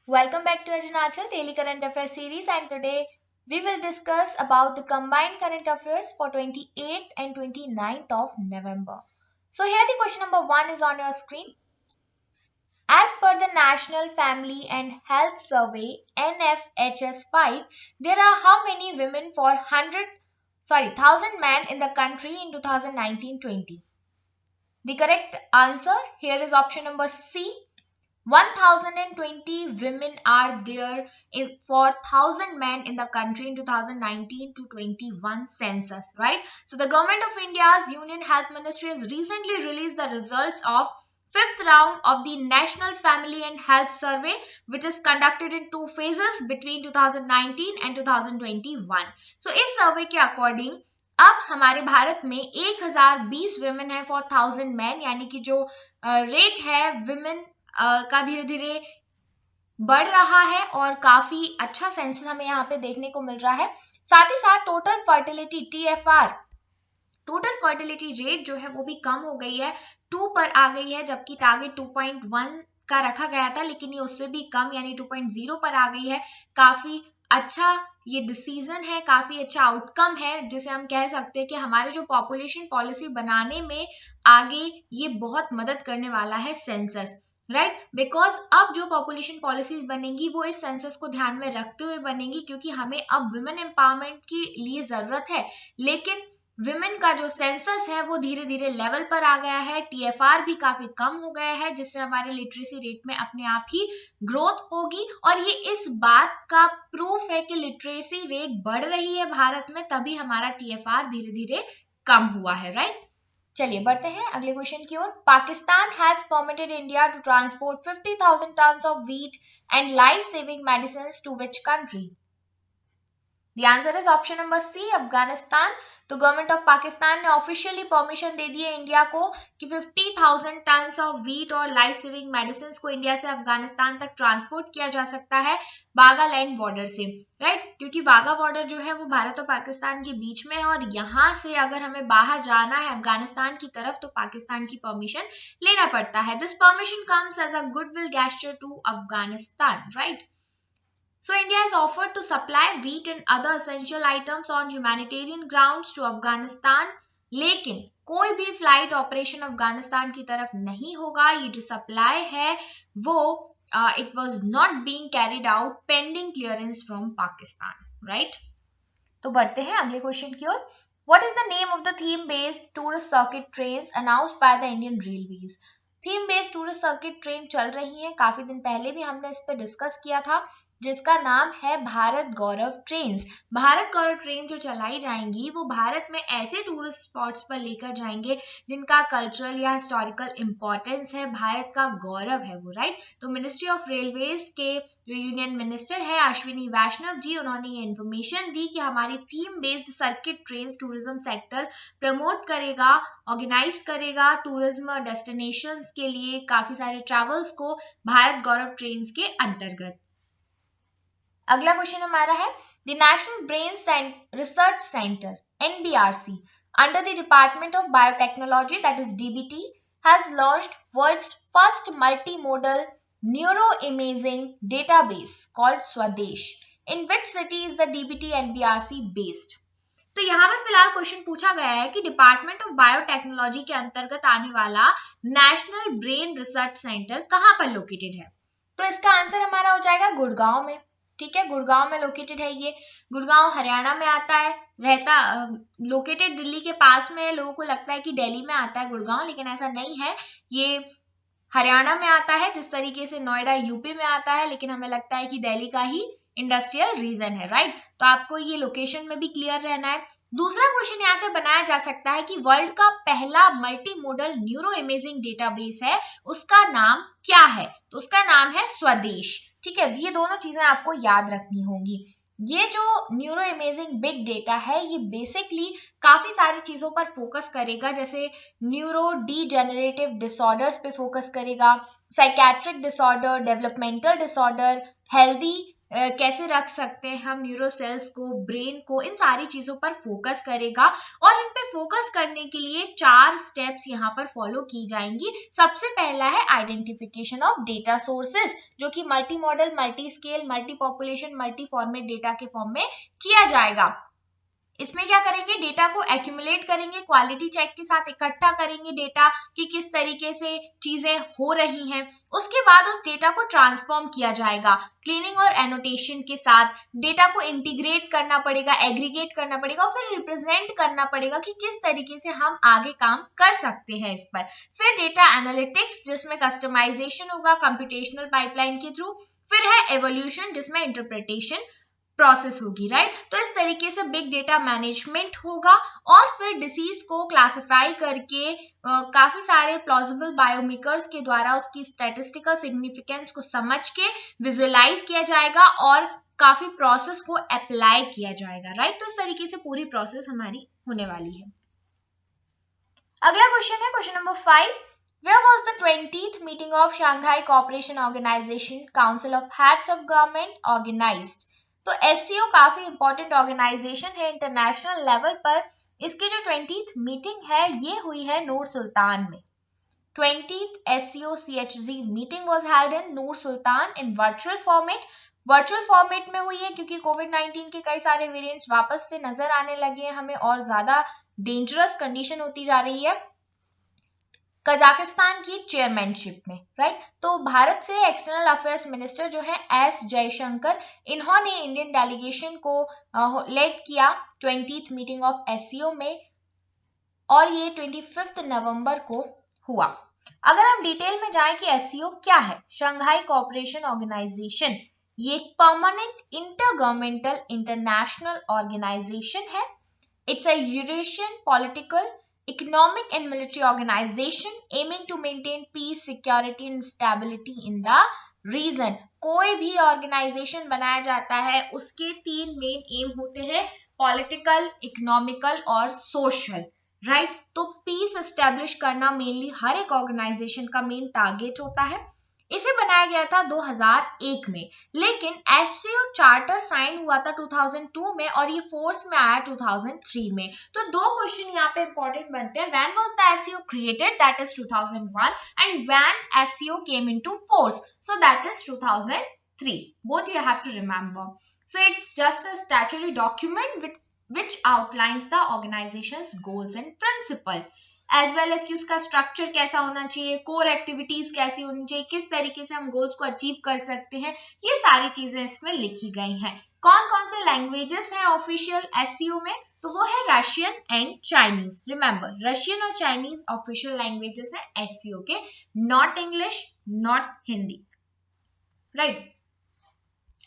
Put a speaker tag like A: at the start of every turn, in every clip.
A: Welcome back to Ajnachal Daily Current Affairs series, and today we will discuss about the combined current affairs for 28th and 29th of November. So here the question number 1 is on your screen. As per the National Family and Health Survey NFHS 5, there are how many women for 1000 men in the country in 2019-20? The correct answer here is option number C. 1020 women are there for 1000 men in the country in 2019 to 21 census, right? So the government of India's Union Health Ministry has recently released the results of fifth round of the National Family and Health Survey, which is conducted in two phases between 2019 and 2021. So इस सर्वे के according अब हमारे भारत में 1020 women है for 1000 men, यानी कि जो rate है women का धीरे धीरे बढ़ रहा है और काफी अच्छा सेंसस हमें यहाँ पे देखने को मिल रहा है। साथ ही साथ total fertility TFR, total fertility rate जो है वो भी कम हो गई है, 2 पर आ गई है, जबकि टारगेट 2.1 का रखा गया था, लेकिन ये उससे भी कम यानी 2.0 पर आ गई है। काफी अच्छा ये डिसीजन है, काफी अच्छा आउटकम है, जिसे हम कह सकते हैं कि हमारे जो पॉपुलेशन पॉलिसी बनाने में आगे ये बहुत मदद करने वाला है सेंसस, राइट? बिकॉज अब जो पॉपुलेशन पॉलिसीज बनेंगी वो इस सेंसस को ध्यान में रखते हुए बनेंगी, क्योंकि हमें अब वुमेन एम्पावरमेंट के लिए जरूरत है, लेकिन विमेन का जो सेंसस है वो धीरे धीरे लेवल पर आ गया है, TFR भी काफी कम हो गया है, जिससे हमारे लिटरेसी रेट में अपने आप ही ग्रोथ होगी। और ये इस बात का प्रूफ है कि लिटरेसी रेट बढ़ रही है भारत में, तभी हमारा TFR धीरे धीरे कम हुआ है, राइट? चलिए बढ़ते हैं अगले क्वेश्चन की ओर। Pakistan has permitted India to transport 50,000 tons of wheat and life saving medicine to which country? The answer is option number C, Afghanistan. तो गवर्नमेंट ऑफ पाकिस्तान ने ऑफिशियली परमिशन दे दी है इंडिया को कि 50,000 टन्स ऑफ व्हीट और लाइफ सेविंग मेडिसिन को India से अफगानिस्तान तक transport किया जा सकता है वाघा लैंड बॉर्डर से, राइट? क्योंकि वाघा बॉर्डर जो है वो भारत और पाकिस्तान के बीच में है, और यहाँ से अगर हमें बाहर जाना है अफगानिस्तान की तरफ तो पाकिस्तान की परमिशन लेना पड़ता है। This permission comes as a goodwill gesture to Afghanistan, right? So India has offered to supply wheat and other essential items on humanitarian grounds to Afghanistan, लेकिन कोई भी फ्लाइट ऑपरेशन अफगानिस्तान की तरफ नहीं होगा। ये जो सप्लाई है वो it was not being carried out pending clearance from Pakistan, right? तो बढ़ते हैं अगले क्वेश्चन की ओर। What is the name of the theme-based tourist circuit trains announced by the Indian Railways? Theme based tourist circuit train चल रही है, काफी दिन पहले भी हमने इस पे डिस्कस किया था, जिसका नाम है भारत गौरव ट्रेन्स। भारत गौरव ट्रेन जो चलाई जाएंगी वो भारत में ऐसे टूरिस्ट स्पॉट्स पर लेकर जाएंगे जिनका कल्चरल या हिस्टोरिकल इंपॉर्टेंस है, भारत का गौरव है वो, राइट? तो मिनिस्ट्री ऑफ रेलवेज के जो यूनियन मिनिस्टर है अश्विनी वैष्णव जी, उन्होंने ये इन्फॉर्मेशन दी कि हमारी theme based circuit train tourism sector promote करेगा, ऑर्गेनाइज करेगा टूरिज्म डेस्टिनेशंस के लिए काफी सारे ट्रैवल्स को भारत गौरव ट्रेन्स के अंतर्गत। अगला क्वेश्चन हमारा है, the national brain research centre NBRC under the department of biotechnology that is DBT has launched world's first multimodal neuro imaging database called Swadesh. In which city is the DBT NBRC based? तो यहाँ पर फिलहाल question पूछा गया है कि department of biotechnology के अंतर्गत आने वाला नेशनल ब्रेन रिसर्च सेंटर कहाँ पर लोकेटेड है? तो इसका आंसर हमारा हो जाएगा गुड़गांव में, ठीक है? गुड़गांव में लोकेटेड है ये। गुड़गांव हरियाणा में आता है, लोकेटेड दिल्ली के पास में है। लोगों को लगता है कि दिल्ली में आता है गुड़गांव, लेकिन ऐसा नहीं है, ये हरियाणा में आता है, जिस तरीके से नोएडा यूपी में आता है, लेकिन हमें लगता है कि दिल्ली का ही इंडस्ट्रियल रीजन है, राइट? तो आपको ये लोकेशन में भी क्लियर रहना है। दूसरा क्वेश्चन यहाँ से बनाया जा सकता है कि वर्ल्ड का पहला multi modal neuro imaging database है, उसका नाम क्या है? तो उसका नाम है स्वदेश, ठीक है? ये दोनों चीजें आपको याद रखनी होंगी। ये जो न्यूरो इमेजिंग बिग डेटा है ये बेसिकली काफी सारी चीजों पर फोकस करेगा, जैसे न्यूरो डीजेनरेटिव डिसऑर्डर्स पे फोकस करेगा, psychiatric disorder, developmental disorder, healthy कैसे रख सकते हैं हम न्यूरो सेल्स को, ब्रेन को, इन सारी चीजों पर फोकस करेगा। और इन पे फोकस करने के लिए 4 स्टेप्स यहाँ पर फॉलो की जाएंगी। सबसे पहला है आइडेंटिफिकेशन ऑफ डेटा सोर्सेस, जो कि multi modal, multi scale, multi population, multi format data के फॉर्म में किया जाएगा। इसमें क्या करेंगे, डेटा को एक्यूमुलेट करेंगे, क्वालिटी चेक के साथ इकट्ठा करेंगे डेटा कि किस तरीके से चीजें हो रही हैं। उसके बाद उस डेटा को ट्रांसफॉर्म किया जाएगा क्लीनिंग और एनोटेशन के साथ। डेटा को इंटीग्रेट करना पड़ेगा, एग्रीगेट करना पड़ेगा और फिर रिप्रेजेंट करना पड़ेगा कि किस तरीके से हम आगे काम कर सकते हैं इस पर। फिर डेटा एनालिटिक्स, जिसमें कस्टमाइजेशन होगा कंप्यूटेशनल पाइपलाइन के थ्रू। फिर है एवोल्यूशन, जिसमें इंटरप्रिटेशन प्रोसेस होगी, राइट। तो इस तरीके से बिग डेटा मैनेजमेंट होगा। और फिर डिसीज को क्लासिफाई करके काफी सारे प्लॉजिबल बायोमेकर्स के द्वारा उसकी स्टैटिस्टिकल सिग्निफिकेंस को समझ के विजुअलाइज किया जाएगा और काफी प्रोसेस को अप्लाई किया जाएगा, राइट। तो इस तरीके से पूरी प्रोसेस हमारी होने वाली है। अगला क्वेश्चन है question number 5। Where was the 20th meeting of Shanghai Cooperation Organization Council of Heads of Government organized? तो SCO काफी इंपॉर्टेंट ऑर्गेनाइजेशन है इंटरनेशनल लेवल पर। इसकी जो 20th मीटिंग है ये हुई है नूर सुल्तान में। 20th SCO CHZ meeting was held in Noor Sultan in virtual format. Virtual format में हुई है क्योंकि कोविड-19 के कई सारे वेरिएंट्स वापस से नजर आने लगे हैं हमें और ज्यादा डेंजरस कंडीशन होती जा रही है कजाकिस्तान की चेयरमैनशिप में, राइट। तो भारत से एक्सटर्नल अफेयर्स मिनिस्टर जो है एस जयशंकर, इन्होंने इंडियन डेलीगेशन को लेड किया 20th मीटिंग ऑफ एससीओ में और ये 25 नवंबर को हुआ। अगर हम डिटेल में जाएं कि एससीओ क्या है, शंघाई कोऑपरेशन ऑर्गेनाइजेशन, ये एक परमानेंट इंटरगवर्नमेंटल इंटरनेशनल ऑर्गेनाइजेशन है। It's a Eurasian political, economic and military organization aiming to maintain peace, security and stability in the region. कोई भी ऑर्गेनाइजेशन बनाया जाता है उसके 3 मेन एम होते हैं, पॉलिटिकल, इकोनॉमिकल और सोशल, राइट। तो पीस एस्टेब्लिश करना मेनली हर एक ऑर्गेनाइजेशन का मेन टारगेट होता है। इसे बनाया गया था 2001 में, लेकिन एससीओ चार्टर साइन हुआ था 2002 में और ये फोर्स में आया 2003 में। तो 2 क्वेश्चन यहाँ पे इंपॉर्टेंट बनते हैं। When was the SCO created, that is 2001, and when SCO came into force, so that is 2003। Both you have to remember. So it's just a statutory document which outlines the organization's goals and principle, as well as कि उसका structure कैसा होना चाहिए, core activities कैसी होनी चाहिए, किस तरीके से हम गोल्स को अचीव कर सकते हैं, ये सारी चीजें इसमें लिखी गई हैं। कौन कौन से लैंग्वेजेस हैं ऑफिशियल एससीओ में, तो वो है Russian and Chinese. Remember, Russian और चाइनीज ऑफिशियल लैंग्वेजेस हैं एससीओ के, not English, not Hindi, right.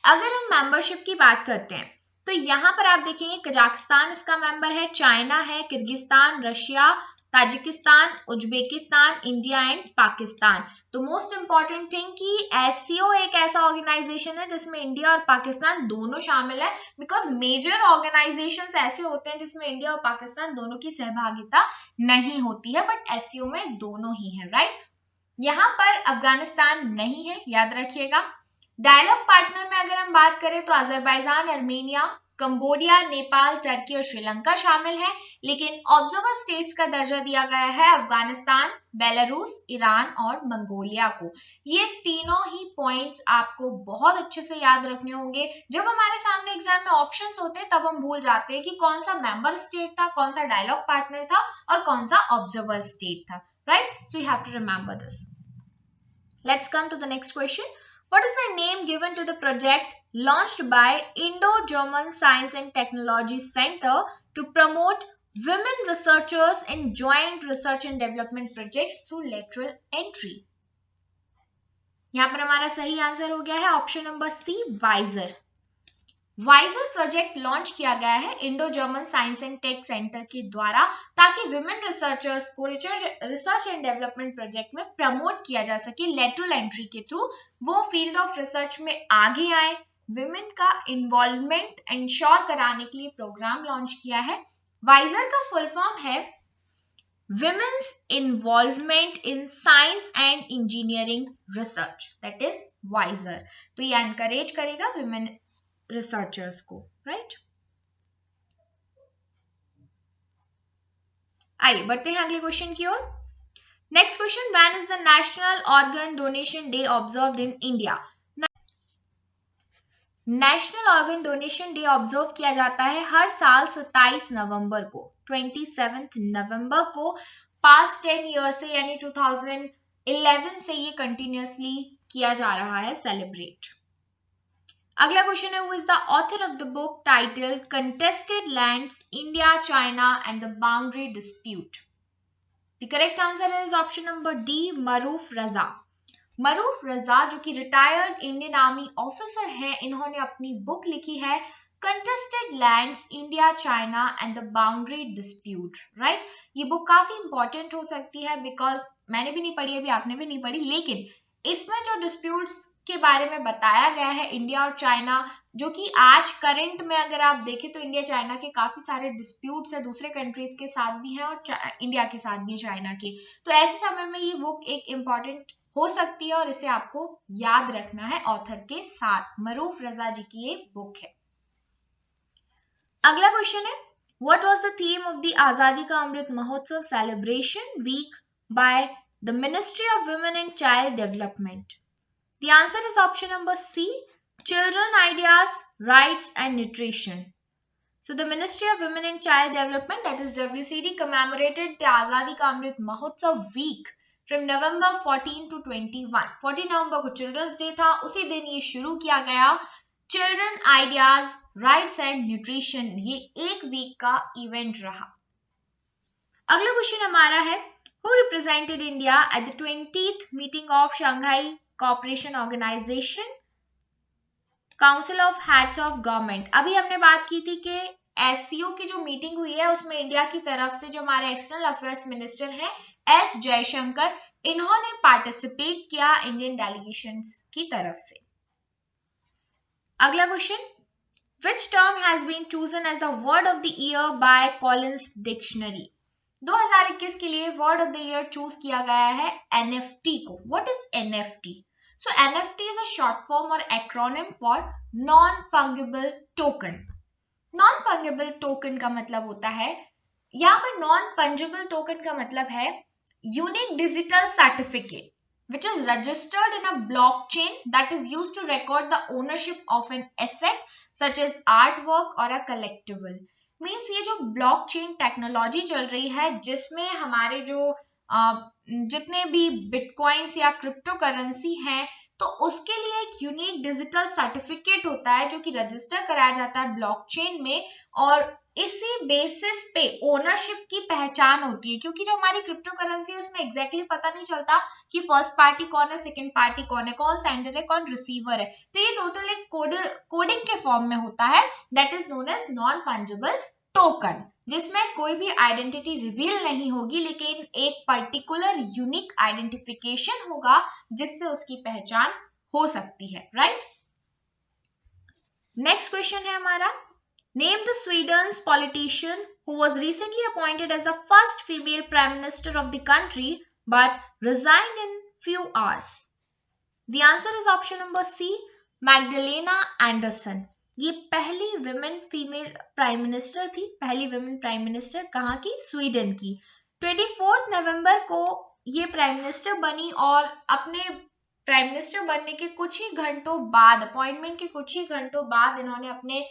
A: अगर हम मेंबरशिप की बात करते हैं तो यहाँ पर आप देखेंगे कजाकिस्तान इसका मेंबर है, चाइना है, Kyrgyzstan, Russia, Tajikistan, Uzbekistan, India and Pakistan. तो मोस्ट इंपॉर्टेंट थिंग कि एससीओ एक ऐसा ऑर्गेनाइजेशन है जिसमें इंडिया और पाकिस्तान दोनों शामिल है, बिकॉज मेजर ऑर्गेनाइजेशंस ऐसे होते हैं जिसमें इंडिया और पाकिस्तान दोनों की सहभागिता नहीं होती है, बट एससीओ में दोनों ही है, राइट। यहाँ पर अफगानिस्तान नहीं है, याद रखिएगा। डायलॉग पार्टनर में अगर हम बात करें तो Azerbaijan, Armenia, Cambodia, Nepal, Turkey और श्रीलंका शामिल है, लेकिन ऑब्जर्वर स्टेट्स का दर्जा दिया गया है अफगानिस्तान, बेलारूस, ईरान और मंगोलिया को। ये तीनों ही पॉइंट्स आपको बहुत अच्छे से याद रखने होंगे। जब हमारे सामने एग्जाम में ऑप्शंस होते हैं तब हम भूल जाते हैं कि कौन सा मेंबर स्टेट था, कौन सा डायलॉग पार्टनर था और कौन सा ऑब्जर्वर स्टेट था, right. So you have to remember this. Let's come to the next question. What is the name given to the project launched by Indo-German Science and Technology Center to promote women researchers in joint research and development projects through lateral entry? यहाँ पर हमारा सही answer हो गया है option number C, वाइजर। वाइजर project launch किया गया है Indo German science and tech centre के द्वारा, ताकि विमेन रिसर्चर्स को रिसर्च एंड डेवलपमेंट प्रोजेक्ट में प्रमोट किया जा सके लेटरल एंट्री के थ्रू, वो फील्ड ऑफ रिसर्च में आगे आए, विमेन का इन्वॉल्वमेंट इंश्योर कराने के लिए प्रोग्राम लॉन्च किया है। वाइजर का फुल फॉर्म है women's involvement in science and engineering research, that is wiser. तो ये encourage करेगा women researchers को, right? आइए बढ़ते हैं अगले क्वेश्चन की ओर. Next question, when is the national organ donation day observed in India? National organ donation day observe किया जाता है हर साल 27 नवंबर को, 27 नवंबर को. पास्ट 10 ईयर से यानी 2011 से ये कंटिन्यूसली किया जा रहा है सेलिब्रेट. अगला क्वेश्चन है, who is the author of the book titled contested lands India China and the boundary dispute? The correct answer is option number D, Maroof Raza. Maroof Raza जो कि रिटायर्ड इंडियन आर्मी ऑफिसर हैं, इन्होंने अपनी बुक लिखी है contested lands India China and the boundary dispute, right? ये book काफी important हो सकती है बिकॉज मैंने भी नहीं पढ़ी, अभी आपने भी नहीं पढ़ी, लेकिन इसमें जो डिस्प्यूट्स के बारे में बताया गया है इंडिया और चाइना, जो कि आज करंट में अगर आप देखें तो इंडिया चाइना के काफी सारे डिस्प्यूट्स है, दूसरे कंट्रीज के साथ भी हैं और इंडिया के साथ भी, चाइना के. तो ऐसे समय में ये बुक एक इम्पॉर्टेंट हो सकती है और इसे आपको याद रखना है ऑथर के साथ. मरूफ रजा जी की ये बुक है. अगला क्वेश्चन है, what was the theme of the Azadi ka Amrit Mahotsav celebration week by the ministry of women and child development? The answer is option number C, children ideas, rights and nutrition. So the Ministry of Women and Child Development, that is WCD, commemorated the Azadi Ka Amrit Mahotsav week from November 14 to 21. 14 नवंबर को children's day था, उसी दिन ये शुरू किया गया. Children ideas, rights and nutrition, ये एक वीक का इवेंट रहा. अगला क्वेश्चन हमारा है, who represented India at the 20th meeting of Shanghai Cooperation Organization Council of Heads of Government? अभी हमने बात की थी कि एससीओ की जो मीटिंग हुई है उसमें इंडिया की तरफ से जो हमारे एक्सटर्नल अफेयर्स मिनिस्टर हैं एस जयशंकर, इन्होंने पार्टिसिपेट किया इंडियन डेलीगेशन की तरफ से. अगला question, which term has been chosen as the word of the year by Collins Dictionary? 2021 के लिए word of the year choose किया गया है एनएफटी को. What is NFT? So NFT is a short form और acronym for non fungible token. Non fungible token का मतलब होता है, यहाँ पर नॉन फंजिबल टोकन का मतलब है unique digital certificate which is registered in a blockchain that is used to record the ownership of an asset such as artwork or a collectible. Means ये जो ब्लॉकचेन टेक्नोलॉजी चल रही है जिसमें हमारे जो जितने भी बिटकॉइंस या क्रिप्टो करेंसी हैं, तो उसके लिए एक यूनिक डिजिटल सर्टिफिकेट होता है जो कि रजिस्टर कराया जाता है ब्लॉकचेन में, और इसी बेसिस पे ओनरशिप की पहचान होती है. क्योंकि जो हमारी क्रिप्टो करेंसी है उसमें एग्जैक्टली पता नहीं चलता कि फर्स्ट पार्टी कौन है, सेकंड पार्टी कौन है, कौन सेंडर है, कौन रिसीवर है. तो ये टोटल एक कोडिंग के फॉर्म में होता है, that is known as non fungible token, जिसमें कोई भी आइडेंटिटी रिवील नहीं होगी लेकिन एक पर्टिकुलर यूनिक आइडेंटिफिकेशन होगा जिससे उसकी पहचान हो सकती है, राइट? नेक्स्ट क्वेश्चन है हमारा, name the Sweden's politician who was recently appointed as the first female prime minister of the country but resigned in few hours. The answer is option number C, Magdalena Andersson. ये पहली women female prime minister थी, पहली women prime minister कहाँ की? Sweden की. 24 नवंबर को ये prime minister बनी और अपने प्राइम मिनिस्टर बनने के कुछ ही घंटों बाद, अपॉइंटमेंट के कुछ ही घंटों बाद इन्होंने अपने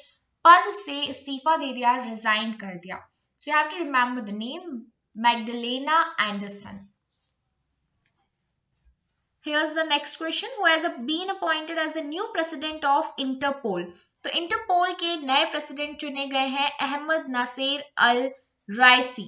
A: पद से इस्तीफा दे दिया, रिजाइन कर दिया. So you have to remember the name Magdalena Andersson. Here's the next question, who has been appointed as the new president of Interpol? तो इंटरपोल के नए प्रेसिडेंट चुने गए हैं अहमद नासिर अल राइसी.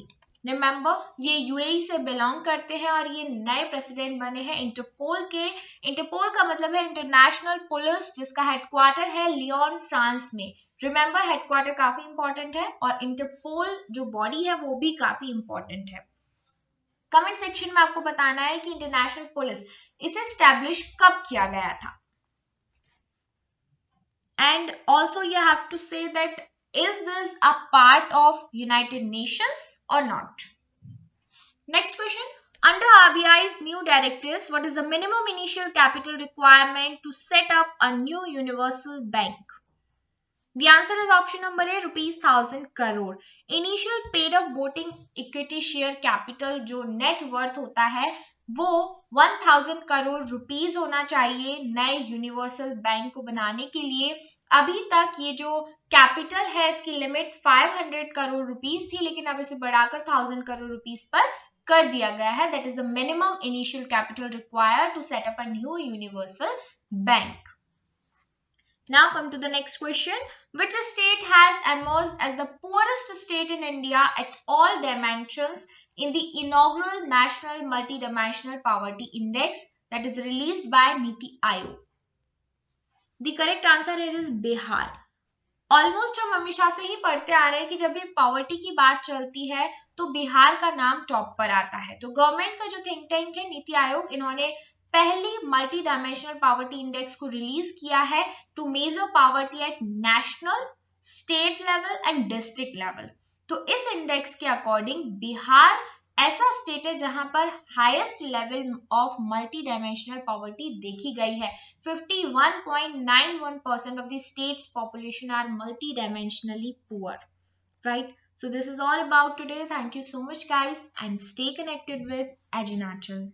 A: रिमेंबर ये यूएई से बिलोंग करते हैं और ये नए प्रेसिडेंट बने हैं इंटरपोल के. इंटरपोल का मतलब है इंटरनेशनल पुलिस, जिसका हेडक्वार्टर है लियोन, फ्रांस में. रिमेंबर हेडक्वार्टर काफी इंपॉर्टेंट है और इंटरपोल जो बॉडी है वो भी काफी इंपॉर्टेंट है. कमेंट सेक्शन में आपको बताना है कि इंटरनेशनल पुलिस इसे स्टैब्लिश कब किया गया था. And also you have to say that is this a part of United Nations or not? Next question. Under RBI's new directives, what is the minimum initial capital requirement to set up a new universal bank? The answer is option number A, rupees 1000 crore. Initial paid of voting equity share capital जो net worth होता है वो 1000 crore rupees होना चाहिए नए universal bank को बनाने के लिए। अभी तक ये जो कैपिटल है इसकी लिमिट 500 करोड़ रुपीज थी, लेकिन अब इसे बढ़ाकर 1000 करोड़ रुपीज पर कर दिया गया है। That is the minimum initial capital required to set up a new universal bank. Now come to the next question. Which state has emerged as the poorest state in India at all dimensions in the inaugural National Multidimensional Poverty Index that is released by Niti Aayog? The correct answer here is Bihar. Almost हम हमेशा से ही पढ़ते आ रहे हैं कि जब भी poverty की बात चलती है तो बिहार का नाम टॉप पर आता है। तो गवर्नमेंट का जो थिंक टैंक है नीति आयोग, इन्होंने पहली मल्टी डायमेंशनल पॉवर्टी इंडेक्स को रिलीज किया है to measure poverty at national, state level and district level. तो इस इंडेक्स के अकॉर्डिंग बिहार ऐसा स्टेट है जहां पर highest level of multi dimensional poverty देखी गई है। 51.91% of the state's population are multidimensionally poor, right? So this is all about today. Thank you so much guys and stay connected with Edunatural.